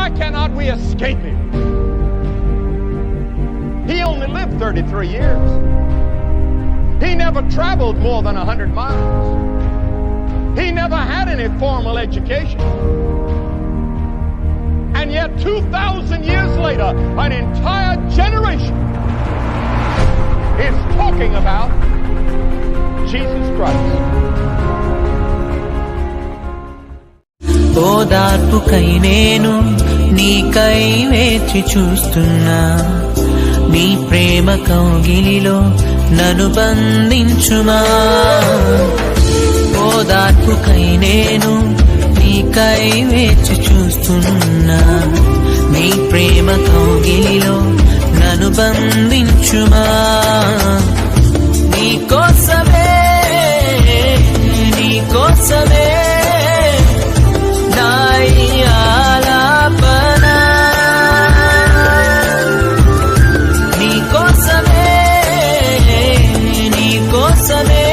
Why cannot we escape him? He only lived 33 years. He never traveled more than 100 miles. He never had any formal education. And yet 2,000 years later, an entire generation is talking about Jesus Christ. ఓదార్పుకై నేను నీకై వేచి చూస్తున్నా, నీ ప్రేమ కౌగిలిలో నన్ను బంధించుమా. ఓదార్పుకై నేను నీకై వేచి చూస్తున్నా, నీ ప్రేమ కౌగిలిలో నన్ను బంధించుమా. నీకోసమే నీకోసమే నా ఈ ఆలాపన, నీకోసమే నీకోసమే